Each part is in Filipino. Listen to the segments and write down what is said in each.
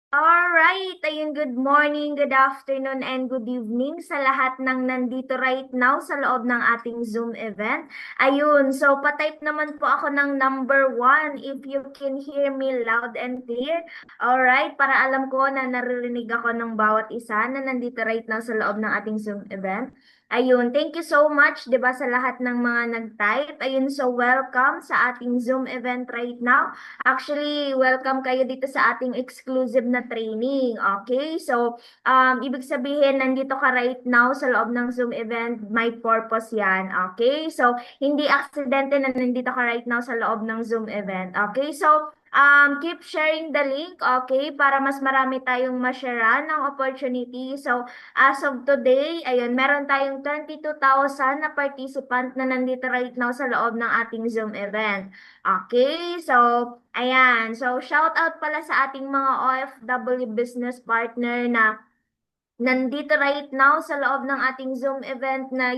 Alright, ayun, good morning, good afternoon, and good evening sa lahat ng nandito right now sa loob ng ating Zoom event. Ayun, so patype naman po ako ng number 1 if you can hear me loud and clear. Alright, para alam ko na naririnig ako ng bawat isa na nandito right now sa loob ng ating Zoom event. Ayun, thank you so much, 'di ba, sa lahat ng mga nag-type. Ayun, so welcome sa ating Zoom event right now. Actually, welcome kayo dito sa ating exclusive na training. Okay? So, ibig sabihin, nandito ka right now sa loob ng Zoom event, may purpose yan. Okay? So, hindi aksidente na nandito ka right now sa loob ng Zoom event. Okay? So, keep sharing the link, okay? Para mas marami tayong ma-share ng opportunity. So, as of today, ayun, meron tayong 22,000 na participant na nandito right now sa loob ng ating Zoom event. Okay, so ayan. So shout out pala sa ating mga OFW business partner na nandito right now sa loob ng ating Zoom event na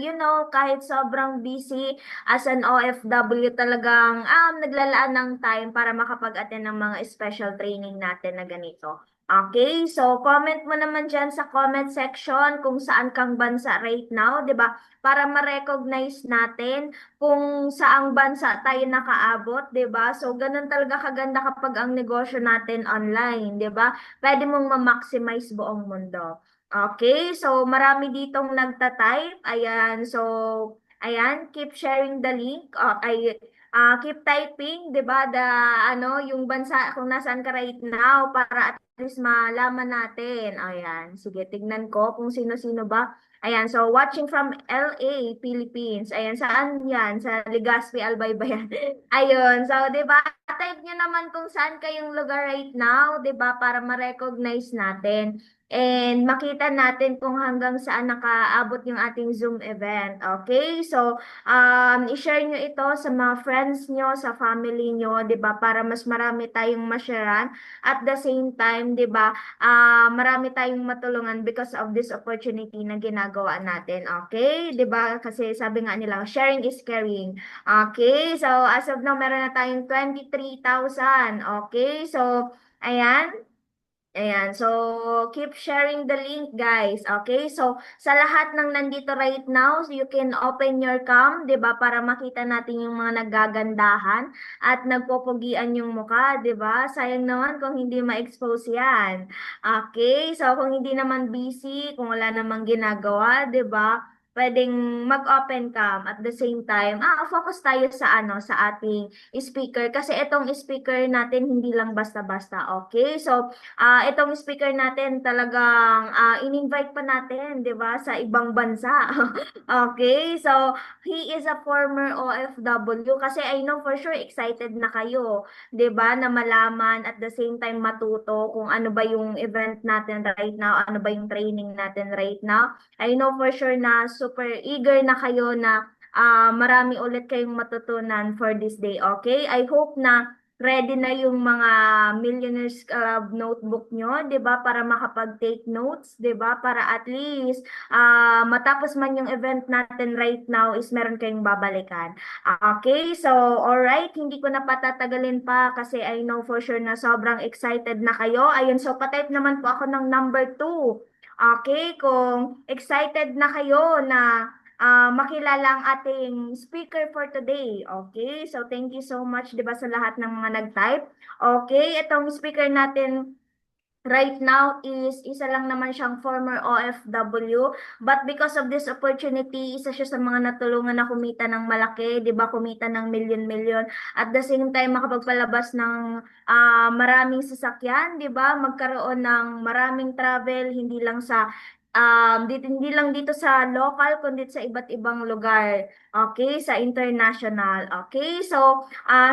kahit sobrang busy as an OFW talagang naglalaan ng time para makapag-attend ng mga special training natin na ganito. Okay, so comment mo naman dyan sa comment section kung saan kang bansa right now, 'di ba? Para ma-recognize natin kung saang bansa tayo nakaabot, 'di ba? So ganun talaga kaganda kapag ang negosyo natin online, 'di ba? Pwede mong ma-maximize buong mundo. Okay, so marami ditong nagta-type. Ayan, so ayan, keep sharing the link. Keep typing, 'di ba? Yung bansa kung nasaan ka right now para at least malaman natin. Ayan, sige, tignan ko kung sino-sino ba. Ayan, so watching from LA, Philippines. Ayan, saan 'yan? Sa Legazpi, Albay ba yan? Ayun, so 'di ba? Type nyo naman kung saan kayong lugar right now, 'di ba? Para ma-recognize natin. And makita natin kung hanggang saan nakaabot yung ating Zoom event. Okay? So, i-share nyo ito sa mga friends nyo, sa family nyo, 'di ba? Para mas marami tayong ma-sharean. At the same time, 'di ba? Marami tayong matulungan because of this opportunity na ginagawa natin. Okay? 'Di ba? Kasi sabi nga nila, sharing is caring. Okay? So, as of now, meron na tayong 23,000. Okay? So, ayan. Ayan, so keep sharing the link guys, okay? So sa lahat ng nandito right now, so you can open your cam, 'di ba? Para makita natin yung mga nagagandahan at nagpopogian yung mukha, 'di ba? Sayang naman kung hindi ma-expose 'yan. Okay? So kung hindi naman busy, kung wala namang ginagawa, 'di ba? Pwedeng mag-open cam at the same time, focus tayo sa sa ating speaker kasi itong speaker natin hindi lang basta-basta, okay? So itong speaker natin talagang in-invite pa natin, 'di ba, sa ibang bansa. Okay? So, he is a former OFW kasi I know for sure excited na kayo, 'di ba, na malaman at the same time matuto kung ano ba yung event natin right now, ano ba yung training natin right now. I know for sure na super eager na kayo na marami ulit kayong matutunan for this day. Okay? I hope na ready na yung mga Millionaires Club notebook nyo, 'di ba? Para makapag-take notes, 'di ba? Para at least matapos man yung event natin right now is meron kayong babalikan. Okay? So, alright, hindi ko na patatagalin pa kasi I know for sure na sobrang excited na kayo. Ayun, so patype naman po ako ng number 2. Okay, kung excited na kayo na makilala ang ating speaker for today. Okay? So, thank you so much, di ba, sa lahat ng mga nag-type. Okay? Itong speaker natin right now is isa lang naman siyang former OFW, but because of this opportunity, isa siya sa mga natulungan na kumita ng malaki, 'di ba? Kumita ng milyon-milyon at the same time makapagpalabas ng maraming sasakyan, 'di ba? Magkaroon ng maraming travel hindi lang sa hindi lang dito sa local, kundi sa iba't ibang lugar. Okay, sa international. Okay, so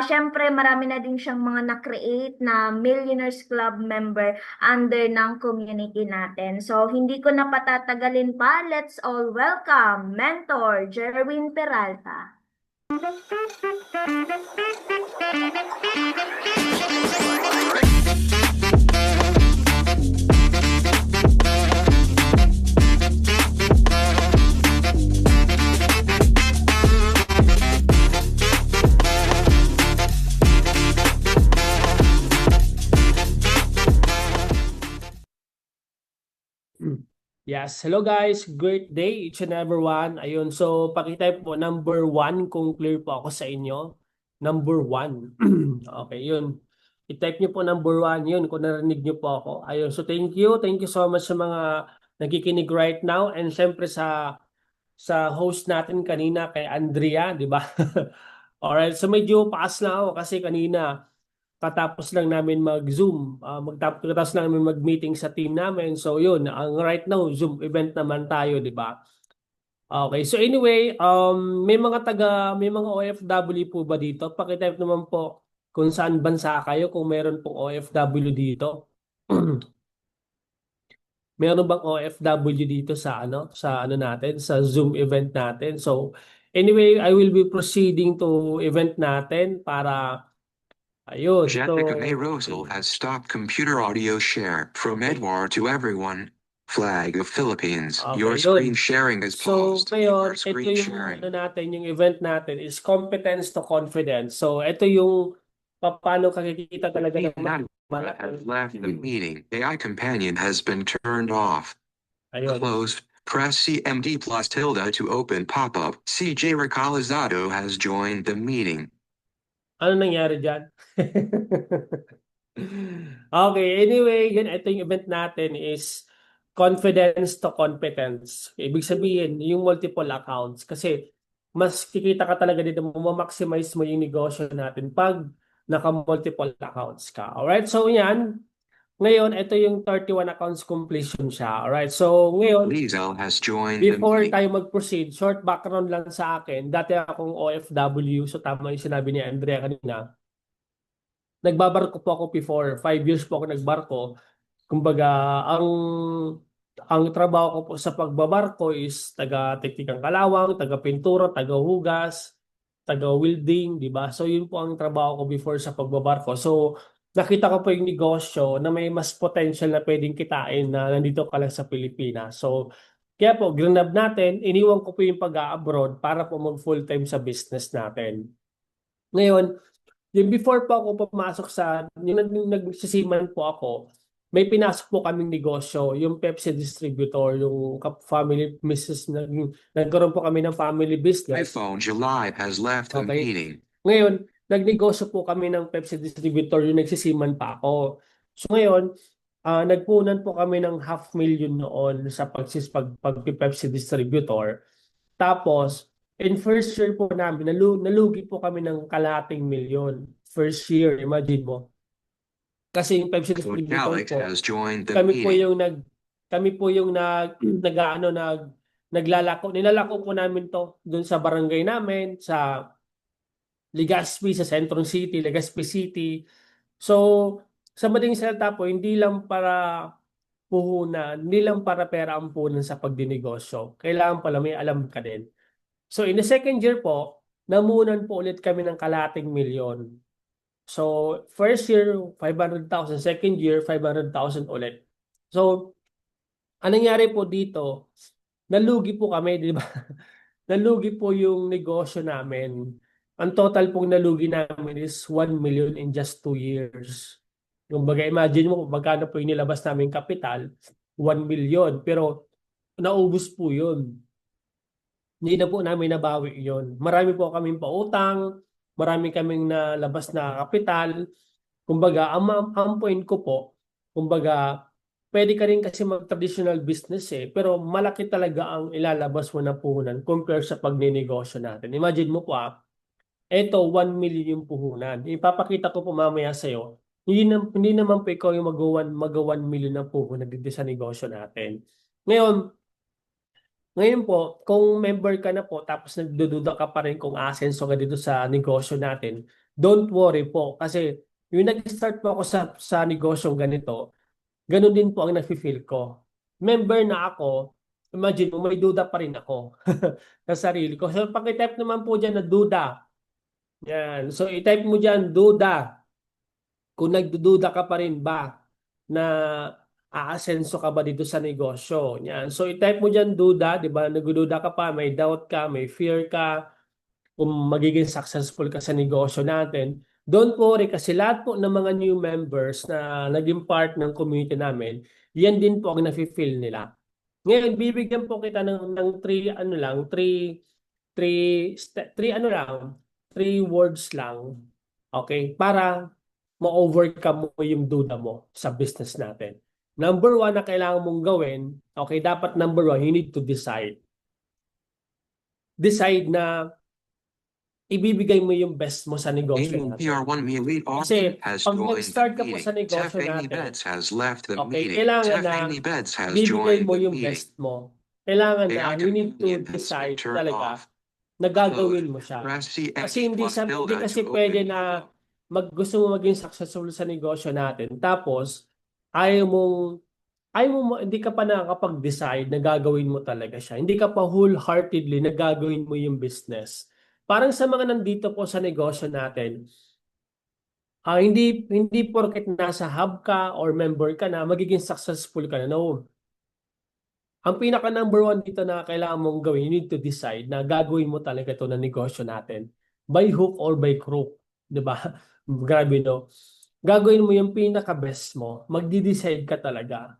syempre marami na din siyang mga na-create na Millionaires Club member under ng community natin. So hindi ko na patatagalin pa. Let's all welcome Mentor Jerwin Peralta. Yes, hello guys, great day each and everyone. Ayun, so pakita po number 1 kung clear po ako sa inyo. Number 1. Okay, yun. I-type niyo po number 1 yun kung narinig niyo po ako. Ayun, so thank you. Thank you so much sa mga nakikinig right now and syempre sa host natin kanina kay Andrea, di ba? Alright, so medyo paas na ako kasi kanina katapos lang namin mag-Zoom, katapos lang namin mag-meeting sa team namin. So yun, ang right now Zoom event naman tayo, di ba? Okay, so anyway, may mga OFW po ba dito? Paki-type naman po kung saan bansa kayo, kung meron pong OFW dito. Meron bang OFW dito sa ano natin, sa Zoom event natin. So anyway, I will be proceeding to event natin para ayun. Jessica May So Rosal has stopped computer audio share from Edward to everyone. Flag of Philippines. Your okay, screen yun. sharing is So, paused. You are ngayon, ito screen yung sharing. ano natin, yung event natin is competence to confidence. So, ito yung paano kakikita talaga ng Nandra has left the meeting. AI companion has been turned off. Ayun. Closed. Press CMD plus tilde to open pop-up. CJ Recalizado has joined the meeting. Ano nangyari dyan? Okay, anyway, yun, ito yung event natin is confidence to competence. Ibig sabihin, yung multiple accounts. Kasi mas kikita ka talaga dito, maximize mo yung negosyo natin pag naka-multiple accounts ka. Alright, so yan. Ngayon, ito yung 31 accounts completion siya. Alright, so ngayon, Lizel has joined the before meeting. tayo mag-proceed, short background lang sa akin. Dati akong OFW, so tama yung sinabi ni Andrea kanina. Nagbabarko po ako before, 5 years po ako nagbarko. Kumbaga, ang trabaho ko po sa pagbabarko is taga-teknikang kalawang, taga-pintura, taga-hugas, taga-welding, di ba? So, yun po ang trabaho ko before sa pagbabarko. So, nakita ko po yung negosyo na may mas potential na pwedeng kitain na nandito ka lang sa Pilipinas. So, kaya po, grinab natin, iniwan ko po yung pag-abroad para po mag-full-time sa business natin. Ngayon, yung before po ako pumasok yung nagsisiman po ako, may pinasok po kaming negosyo, yung Pepsi distributor, yung family business, nagkaroon po kami ng family business. iPhone July has left the Okay. meeting. Ngayon, nagnegosyo po kami ng Pepsi distributor, yung nagsisiman pa ako. So ngayon, nagpunan po kami ng 500,000 noon sa Pepsi distributor. Tapos, in first year po namin, nalugi po kami ng kalahating milyon. First year, imagine mo. Kasi yung Pepsi distributor Alex po, has joined the kami po meeting. yung naglalako. Nilalako po namin to doon sa barangay namin, sa Legazpi, sa Central City, Legazpi City. So, sa madaling salita po, hindi lang para puhunan, hindi lang para pera ang puhunan sa pagdinegosyo. Kailangan pala may alam ka din. So in the second year po, namunan po ulit kami ng kalahating milyon. So first year, 500,000. Second year, 500,000 ulit. So, anong nangyari po dito? Nalugi po kami, di ba? Nalugi po yung negosyo namin. Ang total pong nalugi namin is 1 million in just 2 years. Kumbaga, imagine mo kung magkano po yung nilabas namin kapital, 1 million. Pero naubos po yun. Hindi na po namin nabawi yun. Marami po kaming pautang, marami kaming nalabas na kapital. Kumbaga, ang point ko po, kumbaga, pwede ka rin kasi mag-traditional business pero malaki talaga ang ilalabas mo na puhunan compare sa pagninegosyo natin. Imagine mo po eto 1 million yung puhunan. Ipapakita ko po mamaya sa'yo. Hindi naman po ikaw yung mag-1 million na puhunan dito sa negosyo natin. Ngayon, ngayon po, kung member ka na po tapos nagdududa ka pa rin kung aasenso ka dito sa negosyo natin, don't worry po kasi yung nag-start po ako sa negosyong ganito, ganun din po ang nafe-feel ko. Member na ako, imagine mo, may duda pa rin ako sa sarili ko. So, pag-type naman po dyan na duda, yan. So, i-type mo dyan, duda. Kung nagdududa ka pa rin ba na aasenso ka ba dito sa negosyo. Yan. So, i-type mo dyan duda, di ba? Nagdududa ka pa, may doubt ka, may fear ka, kung magiging successful ka sa negosyo natin. Don't worry kasi lahat po ng mga new members na naging part ng community namin, yan din po ang nafe-feel nila. Ngayon, bibigyan po kita ng three, ano lang, three, ano lang, three words lang. Okay? Para ma-overcome mo yung duda mo sa business natin. Number one na kailangan mong gawin, okay, dapat number one, you need to decide. Decide na ibibigay mo yung best mo sa negosyo natin. APR1 Me Elite Kasi Austin has pag joined nag-start the ka po meeting. sa negosyo Tiffany natin, Betts has left the okay, meeting. kailangan na Tiffany Betts has bibigay joined mo the yung meeting. best mo. Kailangan na AI you need to companion has been decide turned talaga off. na gagawin mo siya. Press Kasi CMD hindi plus hindi tilde kasi to pwede open na pop-up. gusto mo maging successful sa negosyo natin. Tapos hindi ka pa nakakapag-decide na gagawin mo talaga siya. Hindi ka pa wholeheartedly na gagawin mo yung business. Parang sa mga nandito po sa negosyo natin, hindi porket nasa hub ka or member ka na magiging successful ka na. No. Ang pinaka number one dito na kailangan mong gawin, you need to decide na gagawin mo talaga ito na negosyo natin. By hook or by crook. 'Di ba? Grabe no. Gagawin mo yung pinaka best mo. Magdi-decide ka talaga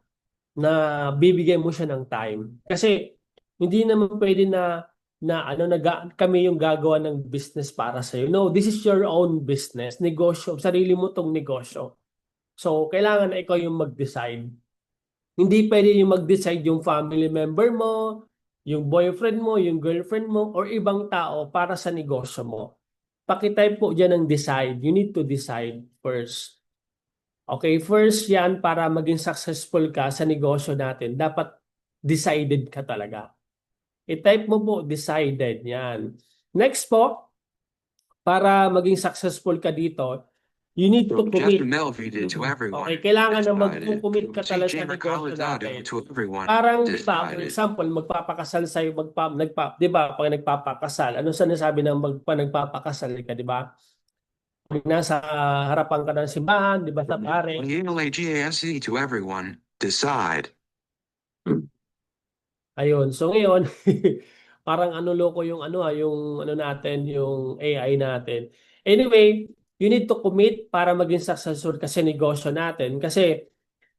na bibigyan mo siya ng time. Kasi hindi naman pwede kami yung gagawa ng business para sa iyo. No, this is your own business, negosyo, sarili mo tong negosyo. So, kailangan na ikaw yung mag-decide. Hindi pwede yung mag-decide yung family member mo, yung boyfriend mo, yung girlfriend mo, or ibang tao para sa negosyo mo. Pakitype po dyan ng decide. You need to decide first. Okay, first yan para maging successful ka sa negosyo natin, dapat decided ka talaga. I-type mo po decided yan. Next po, para maging successful ka dito, you need to commit. Just Melvide to everyone. Okay, kailangan na Decided. mag-commit ka talaga CJ sa negosyo Mercalizado natin. to everyone. Parang, di ba, for Decided. example, magpapakasal sa'yo, di ba, pag nagpapakasal, ano sinasabi ng nagpapakasal ka, di ba? Pag nasa harapan ka ng simbahan, di ba, sa pare, ELAGASE to everyone. Decide. ayun. So ngayon, parang ano loko yung yung ano natin, yung AI natin. Anyway, you need to commit para maging successful kasi negosyo natin. Kasi,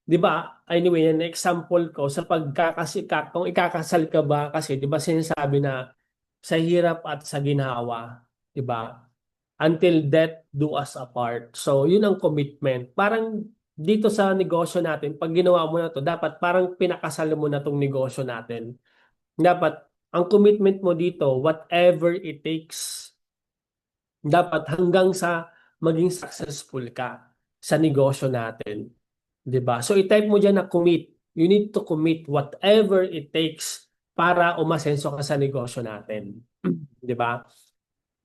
di ba, anyway, yan example ko sa kung ikakasal ka ba kasi, di ba sinasabi na sa hirap at sa ginhawa, di ba? Until death do us apart. So, yun ang commitment. Parang dito sa negosyo natin, pag ginawa mo na to, dapat parang pinakasal mo na tong negosyo natin. Dapat, ang commitment mo dito, whatever it takes, dapat hanggang sa maging successful ka sa negosyo natin. 'Di ba? So, i-type mo dyan na commit. You need to commit whatever it takes para umasenso ka sa negosyo natin. 'Di ba?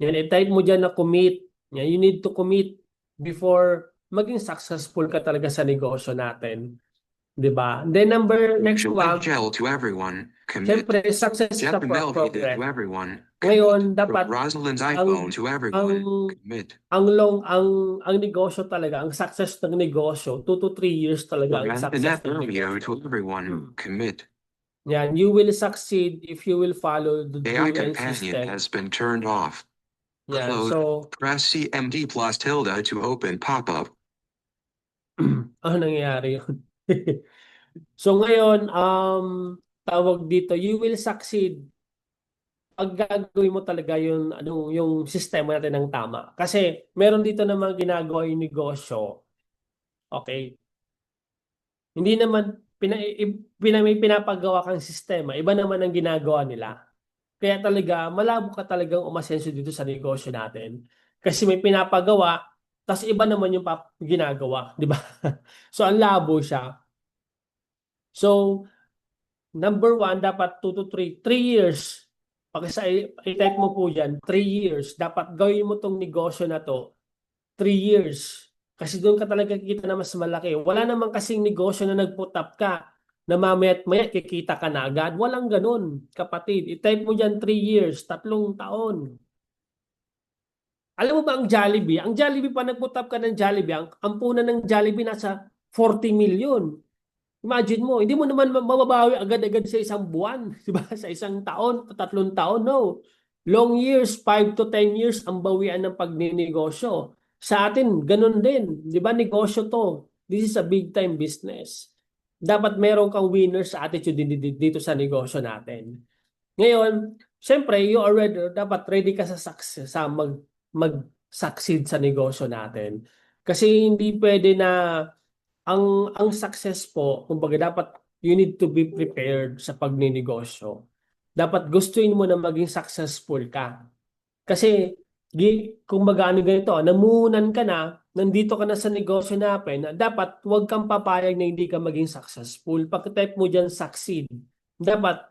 Yan, i-type mo dyan na commit. Yan, you need to commit before maging successful ka talaga sa negosyo natin. 'Di ba? Then next one, Gel to everyone. Commit. siyempre, success Jeff sa Melvide progress. to everyone. Ngayon, dapat Rosalind's ang iPhone to everyone. ang Commit. ang negosyo talaga, ang success ng negosyo, 2 to 3 years talaga ang success Antoinette ng Romeo negosyo. to everyone. Commit. Yan, you will succeed if you will follow the AI drill and companion system. has been turned off. Yan, Close. so, Press CMD plus tilde to open pop-up. ano nangyayari yun? So ngayon, tawag dito, you will succeed pag gagawin mo talaga yung sistema natin ng tama. Kasi meron dito naman ginagawa yung negosyo. Okay? Hindi naman may pinapagawa kang sistema. Iba naman ang ginagawa nila. Kaya talaga, malabo ka talagang umasenso dito sa negosyo natin. Kasi may pinapagawa, tapos iba naman yung ginagawa. Di ba? So, ang labo siya. So, number 1, dapat 2 to 3. 3 years. I-type mo po dyan, 3 years. Dapat gawin mo tong negosyo na to, 3 years. Kasi doon ka talaga kikita na mas malaki. Wala naman kasing negosyo na nag-put up ka na mamaya't maya kikita ka na agad. Walang ganun, kapatid. I-type mo dyan 3 years, 3 taon. Alam mo ba ang Jollibee? Ang Jollibee pa nag-put up ka ng Jollibee, ang punan ng Jollibee nasa 40 million. Imagine mo, hindi mo naman mababawi agad-agad sa isang buwan, di ba? Sa isang taon, 3 taon, no. Long years, 5 to 10 years ang bawian ng pagninegosyo. Sa atin, ganun din. Di ba? Negosyo to. This is a big time business. Dapat meron kang winner's attitude dito sa negosyo natin. Ngayon, syempre, you already dapat ready ka sa success, sa mag-succeed sa negosyo natin. Kasi hindi pwede na ang success po, kumbaga dapat you need to be prepared sa pagninegosyo. Dapat gustuin mo na maging successful ka. Kasi kumbaga ano ganito, namuhunan ka na, nandito ka na sa negosyo natin, dapat huwag kang papayag na hindi ka maging successful. Pag-type mo dyan succeed, dapat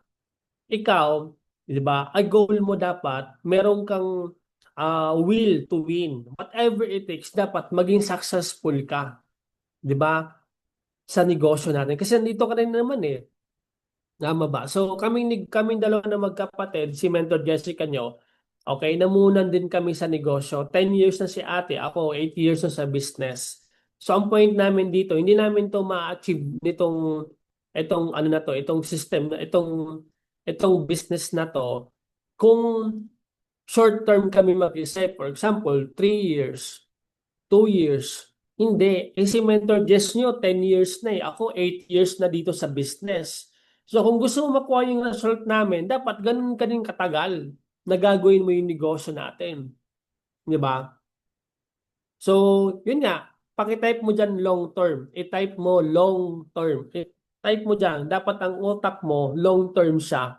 ikaw, di ba, ang goal mo dapat, meron kang will to win. Whatever it takes, dapat maging successful ka. Di ba? Sa negosyo natin. Kasi nandito ka rin naman eh. Tama ba? So, kaming dalawa na magkapatid, si Mentor Jessica nyo, okay, namunan din kami sa negosyo. 10 years na si ate, ako 8 years na sa business. So, ang point namin dito, hindi namin to ma-achieve itong ano na to, itong system, itong business na to, kung short term kami mag-isip. For example, 3 years, 2 years. Hindi. Si Mentor Jess nyo, 10 years na eh. Ako, 8 years na dito sa business. So kung gusto mo makuha yung result namin, dapat ganun ka din katagal na gagawin mo yung negosyo natin. Di ba? So, yun nga. Pakitype mo dyan long term. I-type mo long term. I-type mo dyan. Dapat ang utak mo, long term siya.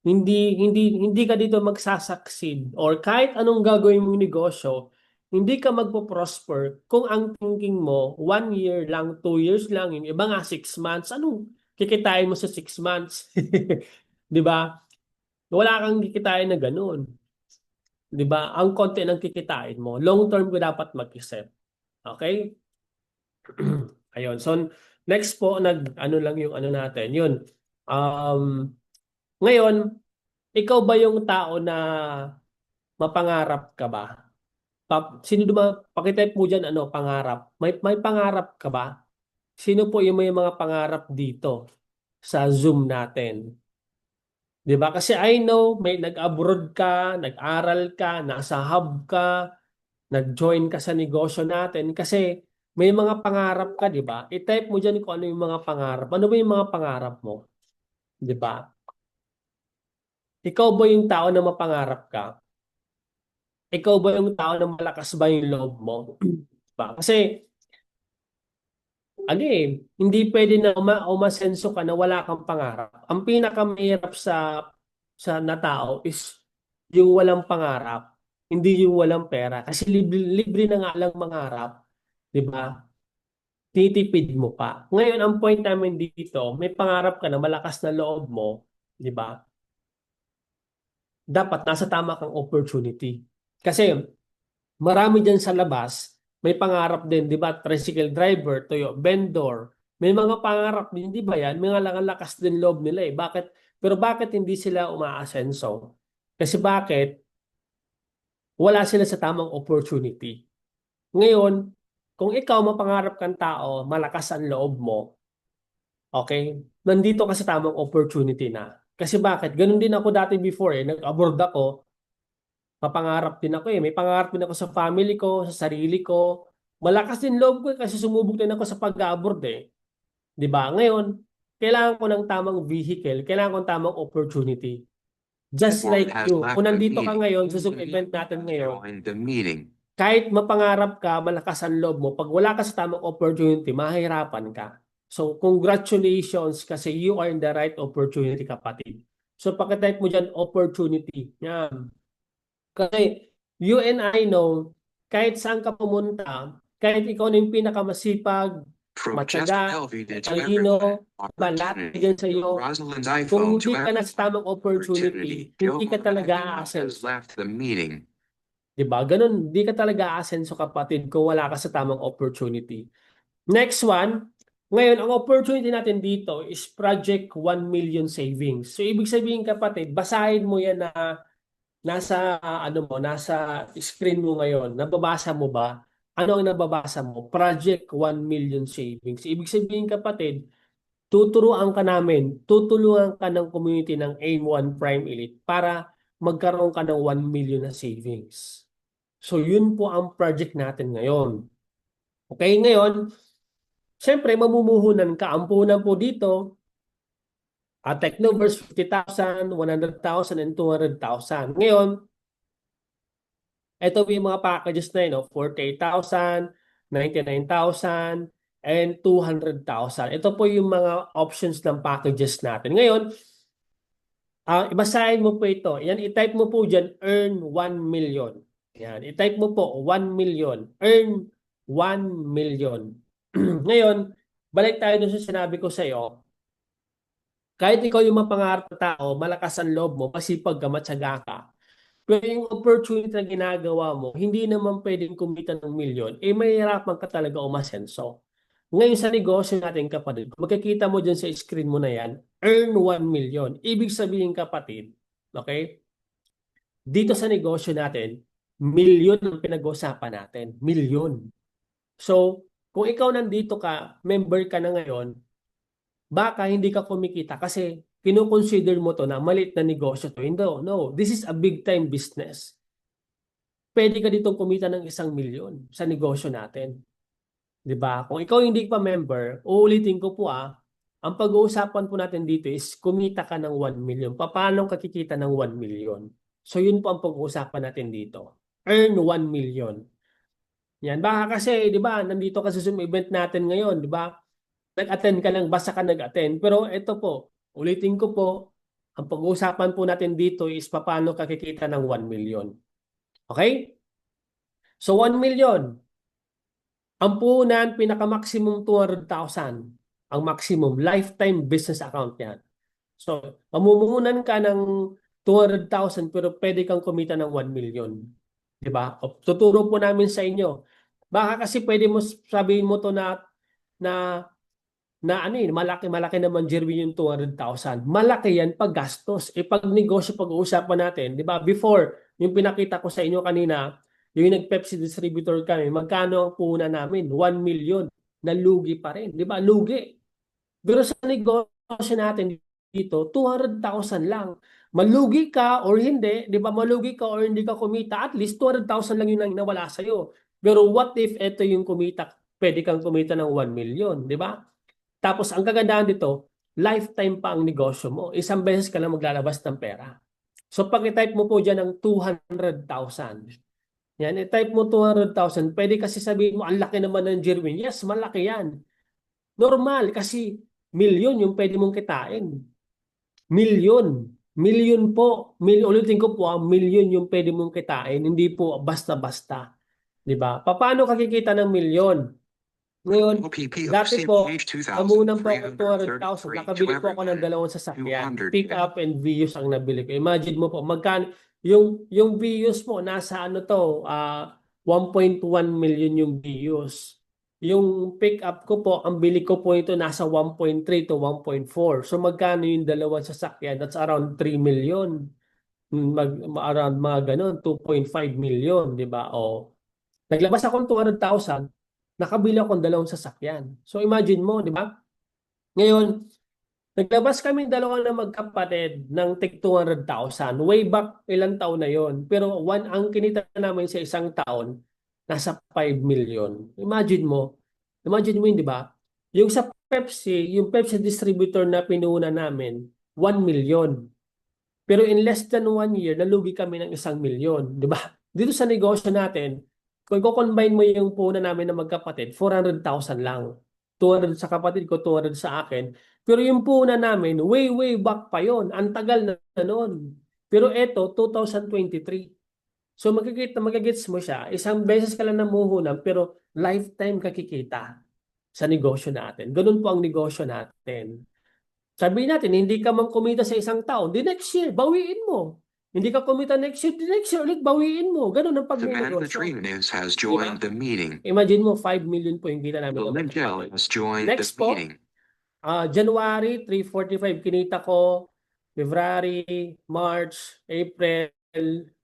Hindi ka dito magsasucceed or kahit anong gagawin mong negosyo, hindi ka magpo-prosper kung ang thinking mo 1 year lang, 2 years lang, yung iba nga 6 months, anong kikitain mo sa 6 months? Di ba? Wala kang kikitain na ganun. Di ba? Ang konti ng kikitain mo. Long term ko dapat mag-isip. Okay? Ayun. So, next po, ano lang yung ano natin. Yun. Ngayon, ikaw ba yung tao na mapangarap ka ba? Sino pakitype mo dyan, ano, pangarap. May pangarap ka ba? Sino po yung may mga pangarap dito sa Zoom natin? Di ba? Kasi I know, may nag-abroad ka, nag-aral ka, nasa hub ka, nag-join ka sa negosyo natin. Kasi may mga pangarap ka, di ba? I-type mo dyan kung ano yung mga pangarap. Ano ba yung mga pangarap mo? Di ba? Ikaw ba yung tao na mapangarap ka? Ikaw ba yung tao na malakas ba yung loob mo? Diba? Kasi, hindi pwede na umasenso ka na wala kang pangarap. Ang pinakamahirap sa na tao is yung walang pangarap, hindi yung walang pera. Kasi libre na nga lang mangarap, di ba? Titipid mo pa. Ngayon, ang point namin dito, may pangarap ka na malakas na loob mo, di ba? Dapat nasa tama kang opportunity. Kasi marami dyan sa labas, may pangarap din, di ba? Tricycle driver, vendor. May mga pangarap din, di ba yan? May mga lakas din loob nila eh. Pero bakit hindi sila umaasenso? Kasi bakit? Wala sila sa tamang opportunity. Ngayon, kung ikaw mapangarap kang tao, malakas ang loob mo, okay? Nandito ka sa tamang opportunity na. Kasi bakit? Ganun din ako dati before eh. Nag-abroad ako, mapangarap din ako eh. May pangarap din ako sa family ko, sa sarili ko. Malakas din loob ko kasi sumubok din ako sa pag-abroad eh. 'Di ba? Ngayon, kailangan ko ng tamang vehicle, kailangan ko ng tamang opportunity. Just Network like has you. left Kung the nandito ka meeting. ngayon sa Zoom event natin ngayon, Join the meeting. kahit mapangarap ka, malakas ang loob mo, pag wala ka sa tamang opportunity, mahihirapan ka. So, congratulations kasi you are in the right opportunity, kapatid. So, pakitype mo dyan, opportunity. Yan. Kasi you and I know, kahit saan ka pumunta, kahit ikaw na yung pinakamasipag, From Chester matyaga, LV to talino, everyone, lahat opportunity. bigyan sa iyo. Rosalind's Kung iPhone hindi to ka na sa tamang opportunity, hindi ka talaga a-ascend. has left the meeting. Diba? Ganun, hindi ka talaga a-ascend kapatid kung wala ka sa tamang opportunity. Next one, ngayon ang opportunity natin dito is Project 1 million savings. So ibig sabihin kapatid, basahin mo yan na nasa nasa screen mo ngayon. Nababasa mo ba? Ano ang nababasa mo? Project 1 million savings. Ibig sabihin kapatid, tutulungan ka ng community ng AIM1 Prime Elite para magkaroon ka ng 1 million na savings. So yun po ang project natin ngayon. Okay, ngayon, siyempre mamumuhunan ka. Ang puhunan po dito, Technoverse 50,000, 100,000, and 200,000. Ngayon, ito yung mga packages na yun, no? 48,000, 99,000, and 200,000. Ito po yung mga options ng packages natin. Ngayon, ibasahin mo po ito. Yan, i-type mo po dyan, earn 1 million. Yan, i-type mo po 1 million. Earn 1 million. Ngayon, balik tayo dun sa sinabi ko sa iyo. Kahit ikaw yung mapangarap na tao, malakas ang loob mo, masipag ka, matyaga ka. Pero yung opportunity na ginagawa mo, hindi naman pwedeng kumita ng milyon, mahirapan ka talaga umasenso. Ngayon sa negosyo natin kapatid, kung makikita mo dyan sa screen mo na yan, earn 1 million. Ibig sabihin kapatid, okay? Dito sa negosyo natin, milyon ang pinag-uusapan natin. Milyon. So, kung ikaw nandito ka, member ka na ngayon, baka hindi ka kumikita kasi kino-consider mo to na maliit na negosyo to. Hindi, no. This is a big time business. Pwede ka ditong kumita ng 1 milyon sa negosyo natin. 'Di ba? Kung ikaw hindi pa member, uulitin ko po ang pag-uusapan po natin dito is kumita ka ng 1 million. Paano ka kikita ng 1 million? So yun po ang pag-uusapan natin dito. Earn 1 million. Yan, baka kasi 'di ba, nandito ka sa Zoom event natin ngayon, 'di ba? Nag-attend ka lang, basta ka nag-attend. Pero ito po, ulitin ko po, ang pag-uusapan po natin dito is paano ka kikita ng 1 million. Okay? So 1 million. Ang puhunan, pinaka-maximum 200,000. Ang maximum, lifetime business account yan. So, mamumuhunan ka ng 200,000 pero pwede kang kumita ng 1 million. Diba? Tuturo po namin sa inyo. Baka kasi pwede mo sabihin mo to na malaki naman Jerwin yung 200,000. Malaki yan pag gastos. Pag negosyo pag-uusapan natin, di ba? Before, yung pinakita ko sa inyo kanina, yung nag-Pepsi distributor kami, magkano ang puhunan namin? 1 million. Nalugi pa rin. Di ba? Lugi. Pero sa negosyo natin dito, 200,000 lang. Malugi ka or hindi, di ba? Malugi ka or hindi ka kumita, at least 200,000 lang yun ang nawala sa'yo. Pero what if ito yung kumita, pwede kang kumita ng 1 million, di ba? Tapos ang kagandahan dito, lifetime pa ang negosyo mo. Isang beses ka lang maglalabas ng pera. So pag i-type mo po dyan ng 200,000. Yan, i-type mo 200,000. Pwede kasi sabihin mo, ang laki naman ng Jerwin. Yes, malaki yan. Normal kasi milyon yung pwede mong kitain. Milyon. Milyon po. Ulitin ko po, milyon yung pwede mong kitain. Hindi po basta-basta. Diba? Paano ka kikita ng milyon? Ngayon, dati po, pamunan po ako 200,000. Nakabili po ako ng 2 sasakyan. Pick up and Vios ang nabili ko. Imagine mo po, magkano, yung Vios mo, nasa 1.1 million yung Vios. Yung pick up ko po, ang bili ko po ito nasa 1.3 to 1.4. So magkano yung 2 sasakyan? That's around 3 million. Around mga ganun, 2.5 million, di ba? O, naglabas ako ng 200,000. Nakabili ako ng 2 sasakyan. So imagine mo, di ba? Ngayon, naglabas kami 2 na magkapatid ng tig 200,000. Way back ilang taon na yon. Pero ang kinita namin sa isang taon, nasa 5 million. Imagine mo yun, di ba? Yung sa Pepsi, yung Pepsi distributor na pinuuna namin, 1 million. Pero in less than 1 year, nalugi kami ng 1 million. Di ba? Dito sa negosyo natin, kung i-combine mo yung puhunan namin na magkapatid, 400,000 lang. 200 sa kapatid ko, 200 sa akin. Pero yung puhunan namin, way back pa yon. Ang tagal na noon. Pero eto, 2023. So magagets mo siya, isang beses ka lang namuhunan, pero lifetime kakikita. sa negosyo natin. Ganun po ang negosyo natin. Sabihin natin, hindi ka man kumita sa isang taon, the next year, bawiin mo. Hindi ka kumita next year, the next year ulit, bawiin mo. Ganun ang Samantha pagnenegosyo. Trinas has Diba? joined the meeting. Imagine mo, 5 million po yung kita namin. Belinjel has joined the Next po, meeting. January, 345 kinita ko. February, March, April,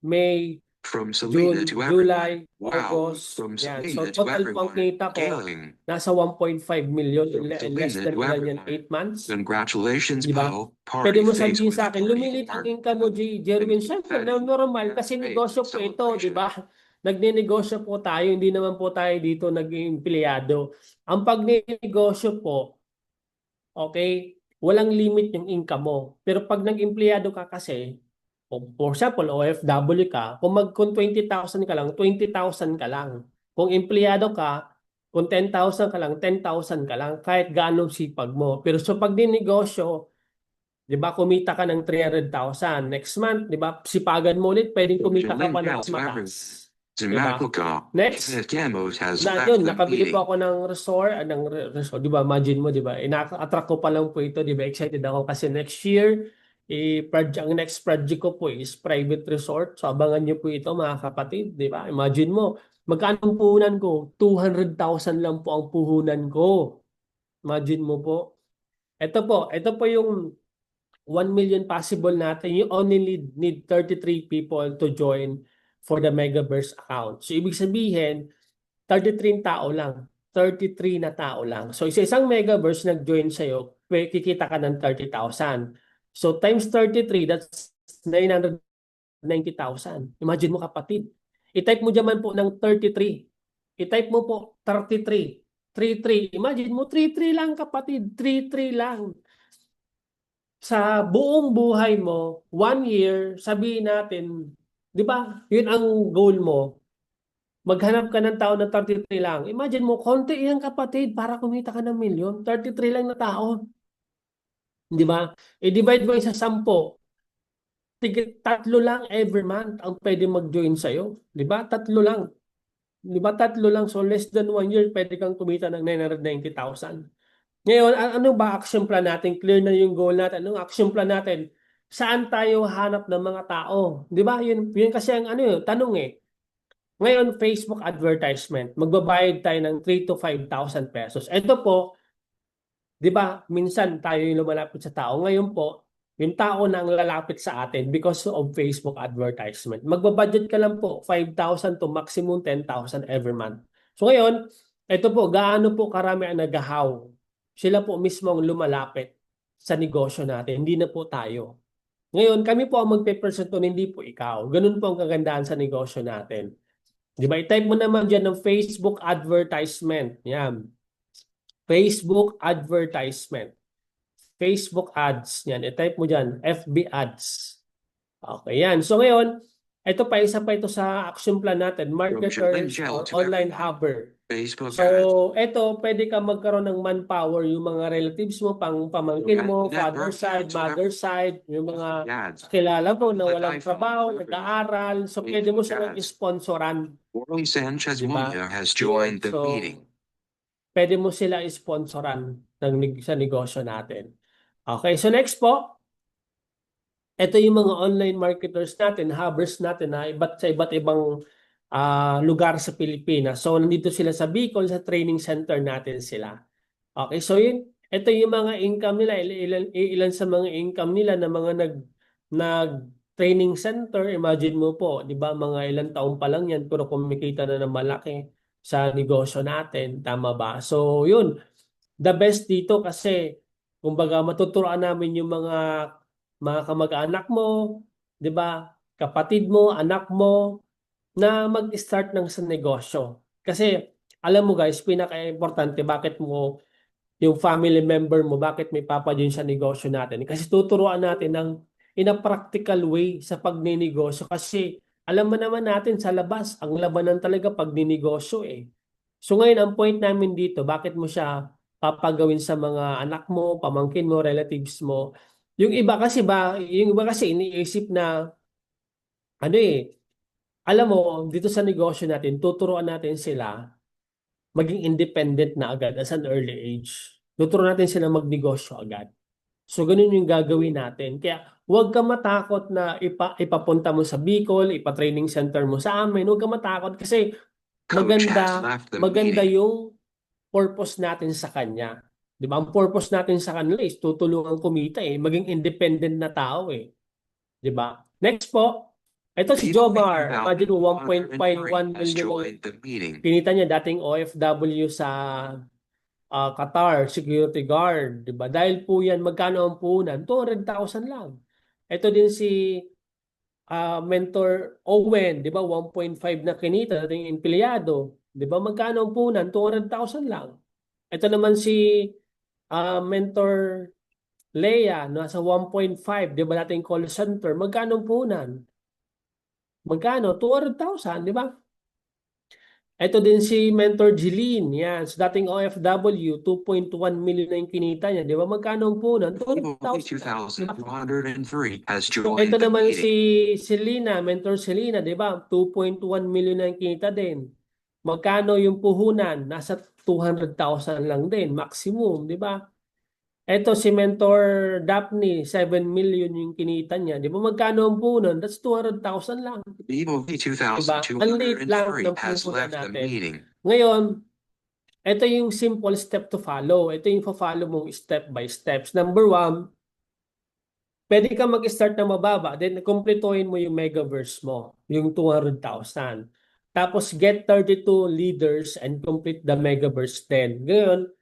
May, From June, Selena to July, Wow. August. From Yan. So Selena to total po ang everyone. kita ko, Galing. nasa 1.5 million in From less Selena than to ilan yan, everyone. 8 months. Congratulations, Diba? Poe. Pwede Party mo face sabihin with sa akin, lumilit ang income mo, Jerwin. Siyempre, normal kasi negosyo po ito, di ba? Nagnenegosyo po tayo, hindi naman po tayo dito nag-empleyado. Ang pagnenegosyo po, okay, walang limit yung income mo. Pero pag nag-empleyado ka kasi, for example, OFW ka, kung 20,000 ka lang, 20,000 ka lang. Kung empleyado ka, kung 10,000 ka lang, 10,000 ka lang, kahit gaano sipag mo. Pero sa pagdinegosyo, di ba, kumita ka ng 300,000. Next month, di ba, sipagan mo ulit, pwedeng kumita ka pa ng mas mataas. Diba? Next. Yun, nakabili po ako ng resort, di ba, imagine mo, di ba, ina-attract ko pa lang po ito, di ba, excited ako kasi next year, ang next project ko po is private resort, so abangan niyo po ito mga kapatid, di ba, imagine mo, magkano ang puhunan ko? 200,000 lang po ang puhunan ko, imagine mo po. Ito po yung 1 million possible natin, you only need 33 people to join for the Megaverse account. So, ibig sabihin, 33 tao lang. 33 na tao lang. So, isang Megaverse nag-join sa'yo, kikita ka ng 30,000. So, times 33, that's 990,000. Imagine mo kapatid. I-type mo dyan po ng 33. I-type mo po 33. 33. Imagine mo, 33 lang kapatid. 33 lang. Sa buong buhay mo, 1 year, sabihin natin, di ba, yun ang goal mo. Maghanap ka ng tao na 33 lang. Imagine mo, konti yan kapatid para kumita ka ng milyon. 33 lang na tao. Di ba? I-divide mo sa 10. Tatlo lang every month ang pwede mag-join sa'yo. Di ba? Tatlo lang. Di ba? Tatlo lang. So less than 1 year, pwede kang kumita ng 990,000. Ngayon, ano ba action plan natin? Clear na yung goal natin. Anong action plan natin? Saan tayo hanap ng mga tao? Di ba? Yun kasi ang tanong eh. Ngayon, Facebook advertisement. Magbabayad tayo ng 3 to 5,000 pesos. Ito po, di ba, minsan tayo yung lumalapit sa tao. Ngayon po, yung tao na ang lalapit sa atin because of Facebook advertisement. Magbabudget ka lang po, 5,000 to maximum 10,000 every month. So ngayon, ito po, gaano po karami ang nagahaw? Sila po mismo ang lumalapit sa negosyo natin, hindi na po tayo. Ngayon, kami po ang magpe-present doon, hindi po ikaw. Ganun po ang kagandahan sa negosyo natin. Di ba? I-type mo naman dyan ng Facebook advertisement. Yan. Facebook advertisement. Facebook ads. Yan. I-type mo dyan. FB ads. Okay, yan. So ngayon, ito pa, isa pa ito sa action plan natin. Marketers or online hubber. Facebook ads. So, ito, pwede ka magkaroon ng manpower, yung mga relatives mo, pamangkin mo, father side, mother side, yung mga kilala mo na walang trabaho, nag-aaral. So, pwede mo silang sponsoran. Orly Sanchez Diba? Muñoz has joined the So, meeting. pwede mo sila sponsoran sa negosyo natin. Okay, so next po, ito yung mga online marketers natin, hubbers natin na sa iba't ibang lugar sa Pilipinas. So, nandito sila sa Bicol, sa training center natin sila. Okay, so ito yung mga income nila, ilan sa mga income nila na mga nag-training center. Imagine mo po, di ba, mga ilang taon pa lang yan, pero kumikita na ng malaki sa negosyo natin. Tama ba? So, yun. The best dito kasi, kumbaga, matuturoan namin yung mga kamag-anak mo, di ba, kapatid mo, anak mo, na mag-start ng sa negosyo. Kasi, alam mo guys, pinaka-importante, bakit mo yung family member mo, bakit may papadyon sa negosyo natin? Kasi tuturuan natin ng in a practical way sa pagninegosyo. Kasi, alam mo naman natin sa labas, ang labanan talaga pagninegosyo eh. So ngayon, ang point namin dito, bakit mo siya papagawin sa mga anak mo, pamangkin mo, relatives mo? Yung iba kasi iniisip na, alam mo, dito sa negosyo natin, tuturuan natin sila maging independent na agad as an early age. Tuturo natin sila magnegosyo agad. So, ganun yung gagawin natin. Kaya, huwag ka matakot na ipapunta mo sa Bicol, ipa-training center mo sa amin. Huwag ka matakot kasi Coach has maganda, left the maganda meeting. yung purpose natin sa kanya. Di ba? Ang purpose natin sa kanila is tutulungan kumita maging independent na tao Di ba? Next po, ito si Jomar. Imagine mo, 1.51 has million ang joined the meeting. kinita niya, dating OFW sa Qatar, security guard, 'di ba? Dahil po 'yan, magkano ang puhunan? 200,000 lang. Ito din si Mentor Owen, 'di ba? 1.5 na kinita dating empleyado, 'di ba? Magkano ang puhunan? 200,000 lang. Ito naman si Mentor Leia, nasa 1.5, 'di ba? Dating call center, magkano ang puhunan? Magkano? 200,000, 'di ba? Ito din si Mentor Jeline, yan. So dating OFW, 2.1 million na yung kinita niya. Di ba? Magkano ang punan? 200,000. 2,203 has So joined ito the naman meeting. si Selena, Mentor Selena, di ba? 2.1 million na yung kinita din. Magkano yung puhunan? Nasa 200,000 lang din, maximum, di ba? Ito si Mentor Daphne, 7 million yung kinita niya. Di ba? Magkano ang puhunan? That's 200,000 lang. Vivo Diba? Ang liit lang ng V2203 has puhunan left the natin. meeting. Ngayon, ito yung simple step to follow. Ito yung follow mong step by steps. Number 1, pwede ka mag-start na mababa. Then, kumpletuhin mo yung megaverse mo. Yung 200,000. Tapos, get 32 leaders and complete the megaverse 10. Ngayon,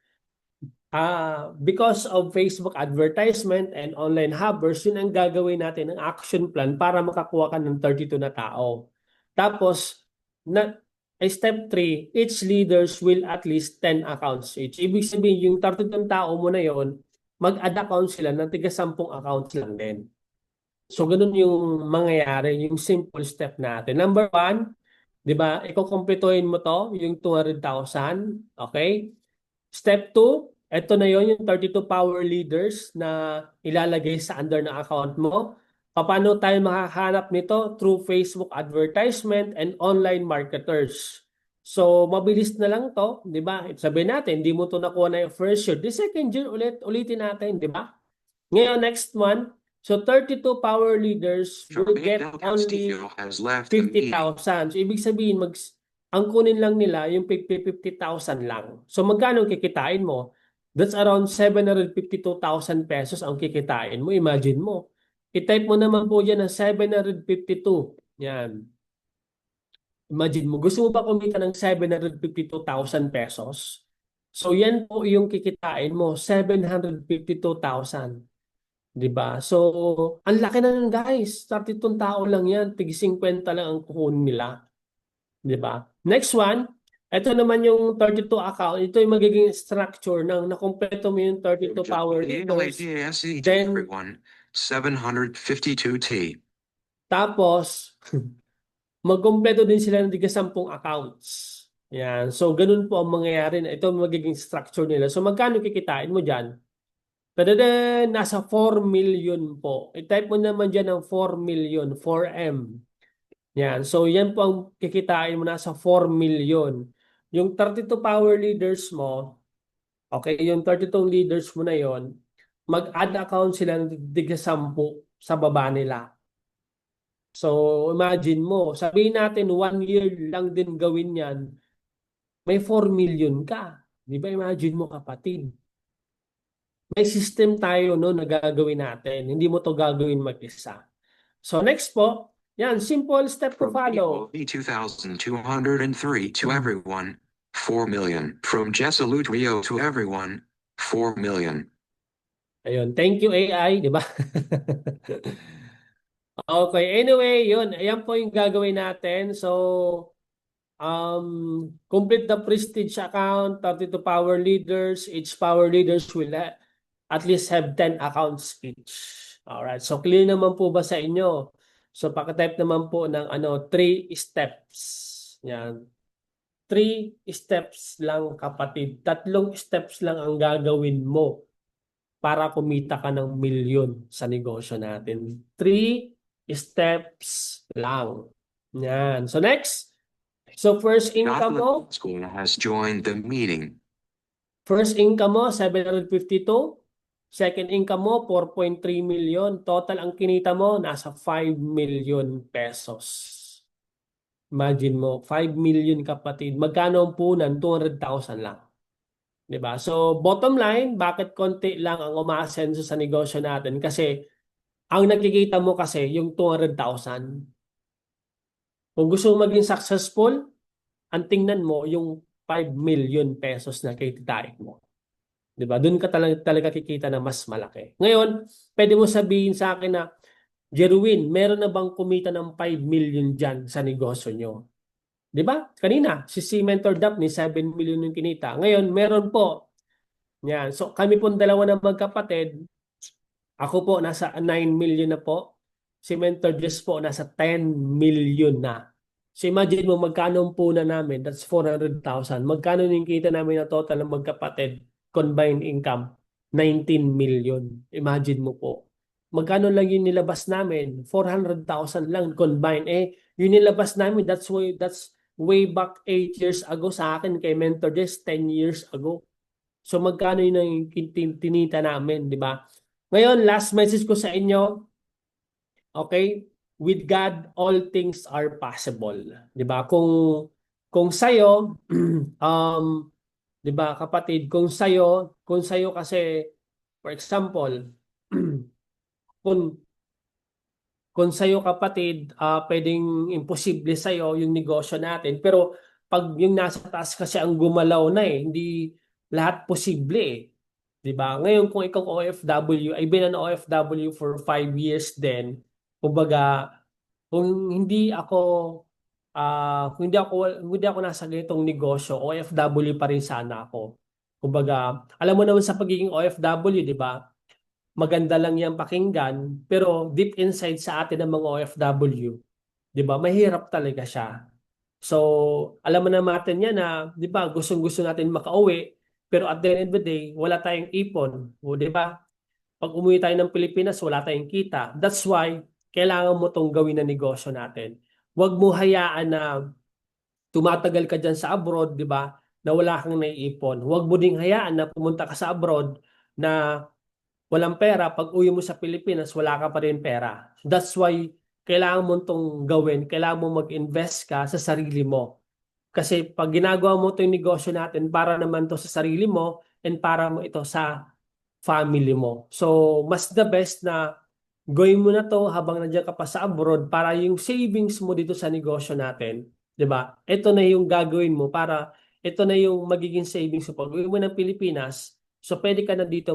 because of Facebook advertisement and online hubbers, yun ang gagawin natin ng action plan para makakuha ka ng 32 na tao. Tapos, step 3, each leaders will at least 10 accounts each. Ibig sabihin, yung 32 tao mo na yon, mag-add account sila ng tiga 10 accounts lang din. So, ganun yung mangyayari, yung simple step natin. Number 1, di ba, ikukumpletuhin mo to, yung 200,000, okay? Step 2, ito na yon yung 32 power leaders na ilalagay sa under na account mo. Paano tayo makakahanap nito? Through Facebook advertisement and online marketers. So, mabilis na lang to, di ba? Sabihin natin, hindi mo to nakuha na yung first year. The second year, ulitin natin, di ba? Ngayon, next one. So, 32 power leaders will get Jermaine Del only Castillo has left the meeting. 50,000. So, ibig sabihin, ang kunin lang nila yung 50,000 lang. So, magkano ang kikitain mo? That's around 752,000 pesos ang kikitain mo. Imagine mo. I-type mo naman po dyan ng 752. Yan. Imagine mo. Gusto mo ba kumita ng 752,000 pesos? So, yan po yung kikitain mo. 752,000. Diba? So, ang laki na nun guys. 32 tao lang yan. Tig 50 lang ang kukunin nila. Diba? Next one, ito naman yung 32 account. Ito yung magiging structure ng nakumpleto mo yung 32 power leaders. Then, 752T. tapos, magkumpleto din sila ng tiga 10 accounts. Yan. So, ganun po ang mangyayari na ito ang magiging structure nila. So, magkano kikitain mo dyan? Pero then, nasa 4 million po. I-type mo naman dyan ng 4 million, 4M. Yan. So, yan po ang kikitain mo nasa 4 million. Yung 32 power leaders mo, okay, yung 32 leaders mo na yon, mag-add account sila ng tiga 10 sa baba nila. So, imagine mo, sabihin natin 1 year lang din gawin yan, may 4 million ka. Di ba? Imagine mo kapatid. May system tayo no, na gagawin natin. Hindi mo to gagawin mag-isa. So, next po, yan, simple step to From follow. Vivo V2203 to everyone, 4 million. From Jesalute Rio to everyone, 4 million. Ayun, thank you AI, di ba? Okay, anyway, yun. Ayan po yung gagawin natin. So, complete the prestige account, 32 power leaders. Each power leaders will at least have 10 accounts each. Alright, so clear naman po ba sa inyo? So, pakatype naman po ng 3 steps. Yan. 3 steps lang kapatid. 3 steps lang ang gagawin mo para kumita ka ng milyon sa negosyo natin. 3 steps lang. Yan. So next, So first income mo, Jocelyn School has joined the meeting. 752. Second income mo, 4.3 million. Total ang kinita mo, nasa 5 million pesos. Imagine mo, 5 million kapatid. Magkano ang punan? 200,000 lang. 'Di ba? So bottom line, bakit konti lang ang umaasenso sa negosyo natin? Kasi ang nakikita mo kasi yung 200,000. Kung gusto mo maging successful, ang tingnan mo yung 5 million pesos na kikitain mo. 'Di ba? Doon ka talaga kikita na mas malaki. Ngayon, pwede mo sabihin sa akin na, Jerwin, meron na bang kumita ng 5 million dyan sa negosyo nyo? 'Di ba? Kanina, si Mentor Daphne, 7 million yung kinita. Ngayon, meron po. Yan. So, kami pong dalawa na magkapatid, ako po nasa 9 million na po. Si Mentor Jess po nasa 10 million na. So imagine mo magkano ang punan namin, that's 400,000. Magkano yung kita namin na total ng magkapatid, combined income? 19 million. Imagine mo po. Magkano lang yung nilabas namin? 400,000 lang combined. Yung nilabas namin, that's way back 8 years ago sa akin kay Mentor Jess, 10 years ago. So magkano yun ang tinita namin, di ba? Ngayon, last message ko sa inyo, okay? With God, all things are possible. Di ba? Kung sa'yo, 'di ba kapatid, kung sa'yo kasi, for example, kung kung sa'yo kapatid, pwedeng imposible sa'yo yung negosyo natin. Pero pag yung nasa taas kasi ang gumalaw na hindi lahat posible eh. 'Di ba? Ngayon kung ikaw OFW, I've been an OFW for 5 years din. Kumbaga, kung hindi ako nasa ganitong negosyo, OFW pa rin sana ako. Kumbaga, alam mo naman sa pagiging OFW, 'di ba? Maganda lang yan pakinggan, pero deep inside sa atin ng mga OFW, 'di ba? Mahirap talaga siya. So, alam mo na natin yan na, 'di ba, gustong-gusto natin makauwi, pero at the end of the day, wala tayong ipon, o 'di ba? Pag umuwi tayo ng Pilipinas, wala tayong kita. That's why kailangan mo tong gawin na negosyo natin. Huwag mo hayaan na tumatagal ka dyan sa abroad, 'di ba? Na wala kang naiipon. Huwag mo ding hayaan na pumunta ka sa abroad na walang pera, pag uwi mo sa Pilipinas, wala ka pa rin pera. That's why, kailangan mo itong gawin, kailangan mo mag-invest ka sa sarili mo. Kasi pag ginagawa mo itong negosyo natin, para naman to sa sarili mo and para mo ito sa family mo. So, mas the best na gawin mo na to habang nandiyan ka pa sa abroad para yung savings mo dito sa negosyo natin, 'di ba? Ito na yung gagawin mo para ito na yung magiging savings mo pag uwi mo ng Pilipinas. So, pwede ka na dito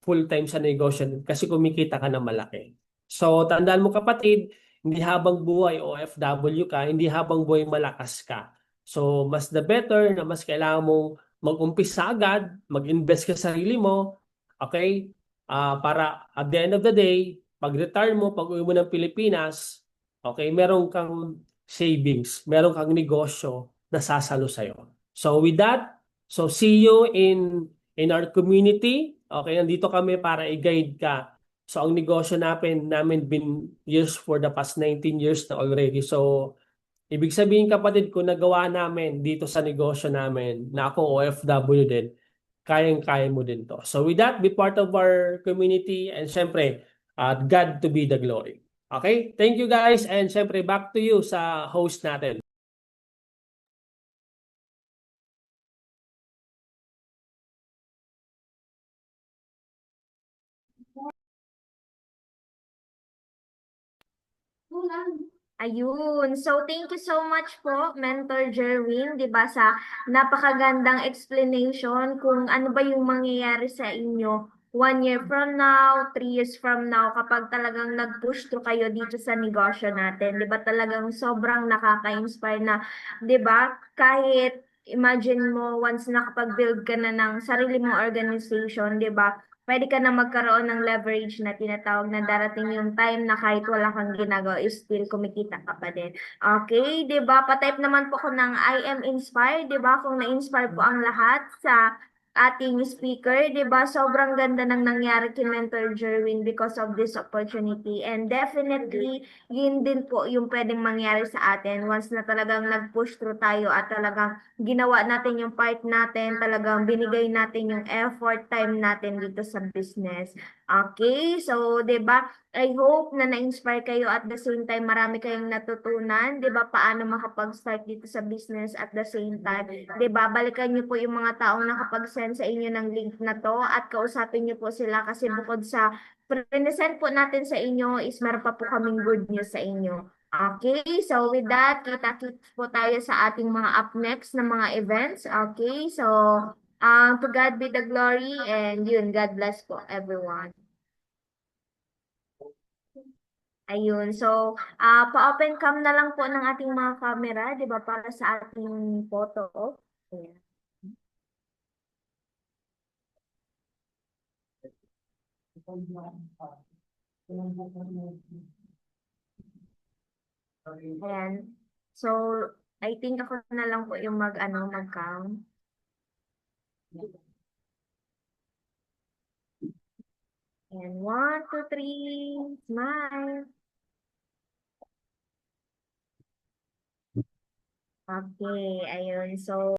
full-time sa negosyo kasi kumikita ka na malaki. So, tandaan mo kapatid, hindi habang buhay OFW ka, hindi habang buhay malakas ka. So, mas the better na mas kailangan mong mag-umpisa agad, mag-invest ka sa sarili mo, okay? Para at the end of the day, pag-retire mo, pag-uwi mo ng Pilipinas, okay, meron kang savings, meron kang negosyo na sasalo sa'yo. So, with that, so see you in our community. Okay, nandito kami para i-guide ka. So, ang negosyo namin been years for the past 19 years na already. So, ibig sabihin kapatid, kung nagawa namin dito sa negosyo namin, na ako OFW din, kayang-kaya mo din to. So, with that, be part of our community and syempre, God to be the glory. Okay? Thank you guys and syempre, back to you sa host natin. Ayun. So, thank you so much po, Mentor Jerwin, 'di ba, sa napakagandang explanation kung ano ba yung mangyayari sa inyo 1 year from now, 3 years from now, kapag talagang nag-push through kayo dito sa negosyo natin. 'Di ba talagang sobrang nakaka-inspire na, 'di ba, kahit imagine mo once nakapag-build ka na ng sarili mong organization, 'di ba? Pwede ka na magkaroon ng leverage na tinatawag na darating yung time na kahit wala kang ginagawa, is still kumikita ka pa din. Okay, 'di ba? Pa-type naman po ko ng I am inspired, 'di ba? Kung na-inspire po ang lahat sa ating speaker, 'di ba? Sobrang ganda ng nangyari kay Mentor Jerwin because of this opportunity. And definitely, yun din po yung pwedeng mangyari sa atin once na talagang nag-push through tayo at talagang ginawa natin yung part natin, talagang binigay natin yung effort, time natin dito sa business. Okay? So, 'di ba? I hope na na-inspire kayo at the same time marami kayong natutunan, 'di ba? Paano makapag-start dito sa business at the same time, 'di ba? Balikan niyo po yung mga taong nakapag-send sa inyo ng link na to at kausapin niyo po sila kasi bukod sa present po natin sa inyo is meron pa po kaming good news sa inyo. Okay, so with that, kita-kits po tayo sa ating mga up next na mga events. Okay, so to God be the glory and yun, God bless po everyone. Ayun. So, pa-open cam na lang po ng ating mga camera, 'di ba, para sa ating photo op. Ayan. Ayan. So, I think ako na lang po yung mag-cam. And 1, 2, 3, smile. Okay, ayun. So,